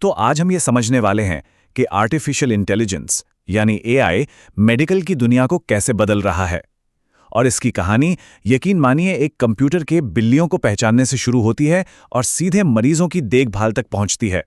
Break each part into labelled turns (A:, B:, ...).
A: तो आज हम ये समझने वाले हैं कि आर्टिफिशियल इंटेलिजेंस यानी एआई मेडिकल की दुनिया को कैसे बदल रहा है। और इसकी कहानी यकीन मानिए एक कंप्यूटर के बिल्लियों को पहचानने से शुरू होती है और सीधे मरीजों की देखभाल तक पहुंचती है।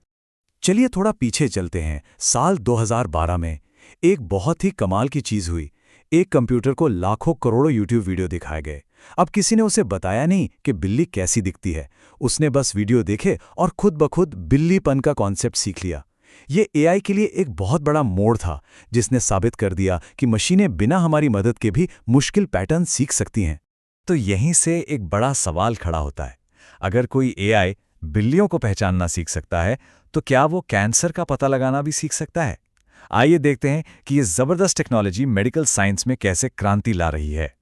B: चलिए थोड़ा पीछे चलते हैं। साल 2012 में एक बहुत ही कमाल की चीज हुई। एक कंप्यूटर को लाखों करोड़ों यूट्यूब वीडियो दिखाए गए। अब किसी ने उसे बताया नहीं कि बिल्ली कैसी दिखती है। उसने बस वीडियो देखे और खुद ब खुद बिल्लीपन का कॉन्सेप्ट सीख लिया। ये एआई के लिए एक बहुत बड़ा मोड़ था, जिसने साबित कर दिया कि मशीनें बिना हमारी मदद के भी मुश्किल पैटर्न सीख सकती हैं। तो यहीं से एक बड़ा सवाल खड़ा होता है, अगर कोई एआई बिल्लियों को पहचानना सीख सकता है, तो क्या वो कैंसर का पता लगाना भी सीख सकता है? आइए देखते हैं कि ये जबरदस्त टेक्नोलॉजी मेडिकल साइंस में कैसे क्रांति ला रही है।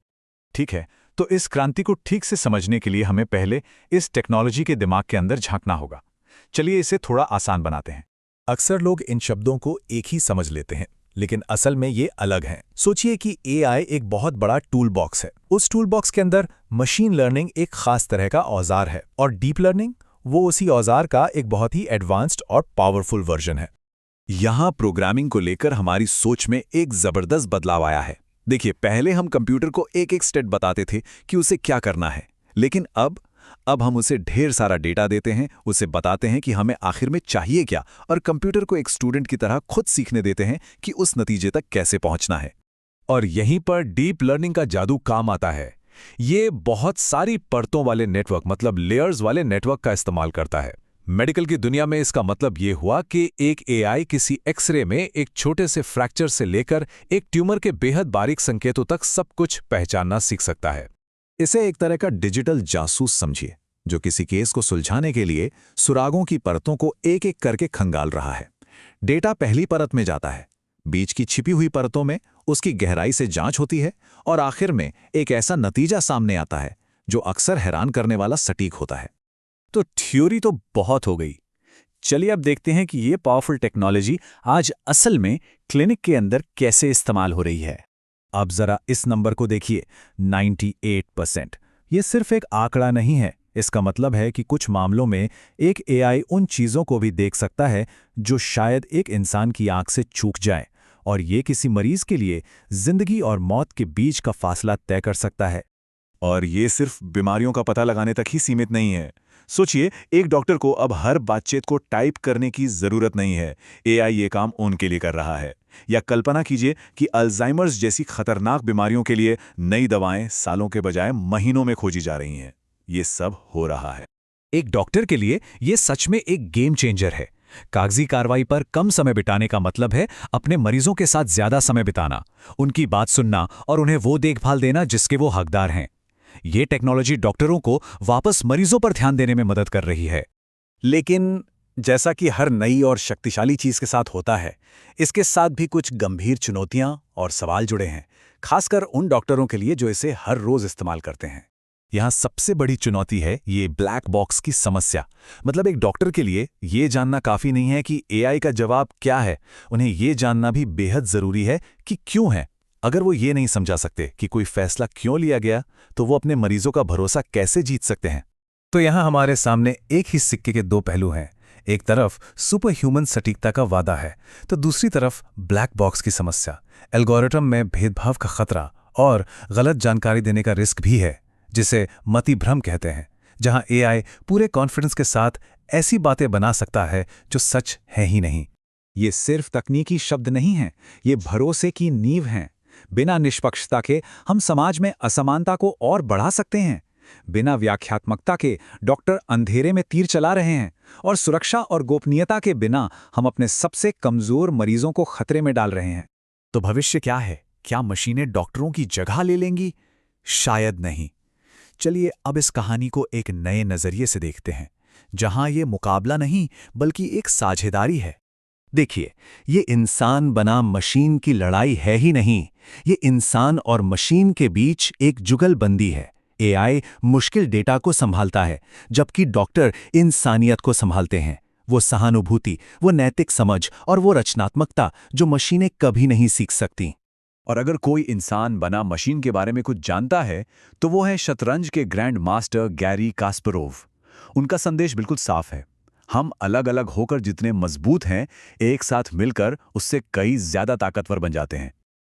B: ठीक है, तो इस क्रांति को ठीक से समझने के लिए हमें पहले इस टेक्नोलॉजी के दिमाग के अंदर झांकना होगा। चलिए इसे थोड़ा आसान बनाते हैं। अक्सर लोग इन शब्दों को एक ही समझ लेते हैं, लेकिन असल में ये अलग हैं। सोचिए कि एआई एक बहुत बड़ा टूल बॉक्स है। उस टूल बॉक्स के अंदर मशीन लर्निंग एक खास तरह का औजार है और डीप लर्निंग वो उसी औजार का एक बहुत ही एडवांस्ड और पावरफुल वर्जन है। यहाँ प्रोग्रामिंग को लेकर हमारी सोच में एक जबरदस्त बदलाव आया है। देखिए, पहले हम कंप्यूटर को एक एक स्टेप बताते थे कि उसे क्या करना है, लेकिन अब हम उसे ढेर सारा डेटा देते हैं, उसे बताते हैं कि हमें आखिर में चाहिए क्या, और कंप्यूटर को एक स्टूडेंट की तरह खुद सीखने देते हैं कि उस नतीजे तक कैसे पहुंचना है। और यहीं पर डीप लर्निंग का जादू काम आता है। ये बहुत सारी परतों वाले नेटवर्क, मतलब लेयर्स वाले नेटवर्क का इस्तेमाल करता है। मेडिकल की दुनिया में इसका मतलब ये हुआ कि एक एआई किसी एक्सरे में एक छोटे से फ्रैक्चर से लेकर एक ट्यूमर के बेहद बारीक संकेतों तक सब कुछ पहचानना सीख सकता है। इसे एक तरह का डिजिटल जासूस समझिए, जो किसी केस को सुलझाने के लिए सुरागों की परतों को एक एक करके खंगाल रहा है। डेटा पहली परत में जाता है, बीच की छिपी हुई परतों में उसकी गहराई से जांच होती है, और आखिर में एक ऐसा नतीजा सामने आता है जो अक्सर हैरान करने वाला सटीक होता है। तो थ्योरी तो बहुत हो गई। चलिए अब देखते हैं कि ये पावरफुल टेक्नोलॉजी आज असल में क्लिनिक के अंदर कैसे इस्तेमाल हो रही है। अब जरा इस नंबर को देखिए, 98%। ये सिर्फ एक आंकड़ा नहीं है। इसका मतलब है कि कुछ मामलों में एक एआई उन चीज़ों को भी देख सकता है जो शायद एक इंसान की आंख से चूक जाए, और ये किसी मरीज के लिए जिंदगी और मौत के बीच का फासला तय कर सकता है। और ये सिर्फ बीमारियों का पता लगाने तक ही सीमित नहीं है। सोचिए, एक डॉक्टर को अब हर बातचीत को टाइप करने की जरूरत नहीं है, एआई ये काम उनके लिए कर रहा है। या कल्पना कीजिए कि अल्जाइमर्स जैसी खतरनाक बीमारियों के लिए नई दवाएं सालों के बजाय महीनों में खोजी जा रही हैं। ये सब हो रहा है। एक डॉक्टर के लिए ये सच में एक गेम चेंजर है। कागजी कार्रवाई पर कम समय बिताने का मतलब है अपने मरीजों के साथ ज्यादा समय बिताना, उनकी बात सुनना और उन्हें वो देखभाल देना जिसके वो हकदार हैं। ये टेक्नोलॉजी डॉक्टरों को वापस मरीजों पर ध्यान देने में मदद कर रही है। लेकिन जैसा कि हर नई और शक्तिशाली चीज के साथ होता है, इसके साथ भी कुछ गंभीर चुनौतियां और सवाल जुड़े हैं, खासकर उन डॉक्टरों के लिए जो इसे हर रोज इस्तेमाल करते हैं। यहाँ सबसे बड़ी चुनौती है ये ब्लैक बॉक्स की समस्या। मतलब एक डॉक्टर के लिए ये जानना काफी नहीं है कि एआई का जवाब क्या है, उन्हें ये जानना भी बेहद जरूरी है कि क्यों है। अगर वो ये नहीं समझा सकते कि कोई फैसला क्यों लिया गया, तो वो अपने मरीजों का भरोसा कैसे जीत सकते हैं? तो यहाँ हमारे सामने एक ही सिक्के के दो पहलू हैं। एक तरफ सुपर ह्यूमन सटीकता का वादा है, तो दूसरी तरफ ब्लैक बॉक्स की समस्या, एल्गोरिथम में भेदभाव का खतरा और गलत जानकारी देने का रिस्क भी है, जिसे मति भ्रम कहते हैं, जहां एआई पूरे कॉन्फिडेंस के साथ ऐसी बातें बना सकता है जो सच है ही नहीं। ये सिर्फ तकनीकी शब्द नहीं हैं, ये भरोसे की नींव हैं। बिना निष्पक्षता के हम समाज में असमानता को और बढ़ा सकते हैं। बिना व्याख्यात्मकता के डॉक्टर अंधेरे में तीर चला रहे हैं, और सुरक्षा और गोपनीयता के बिना हम अपने सबसे कमजोर मरीजों को खतरे में डाल रहे हैं। तो भविष्य क्या है? क्या मशीनें डॉक्टरों की जगह ले लेंगी? शायद नहीं। चलिए अब इस कहानी को एक नए नजरिए से देखते हैं, जहां ये मुकाबला नहीं बल्कि एक साझेदारी है। देखिए, ये इंसान बना मशीन की लड़ाई है ही नहीं, ये इंसान और मशीन के बीच एक जुगलबंदी है। एआई मुश्किल डेटा को संभालता है, जबकि डॉक्टर इंसानियत को संभालते हैं। वो सहानुभूति, वो नैतिक समझ और वो रचनात्मकता जो मशीनें कभी नहीं सीख सकती। और अगर कोई इंसान बना मशीन के बारे में कुछ जानता है, तो वो है शतरंज के ग्रैंड मास्टर गैरी कास्परोव। उनका संदेश बिल्कुल साफ है,
A: हम अलग अलग होकर जितने मजबूत हैं, एक साथ मिलकर उससे कई ज्यादा ताकतवर बन जाते हैं।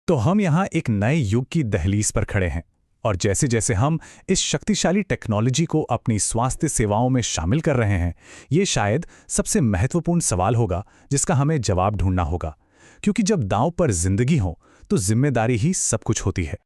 B: तो हम यहाँ एक नए युग की दहलीज पर खड़े हैं, और जैसे जैसे हम इस शक्तिशाली टेक्नोलॉजी को अपनी स्वास्थ्य सेवाओं में शामिल कर रहे हैं, ये शायद सबसे महत्वपूर्ण सवाल होगा जिसका हमें जवाब ढूंढना होगा। क्योंकि जब दांव पर जिंदगी हो तो जिम्मेदारी ही सब कुछ होती है।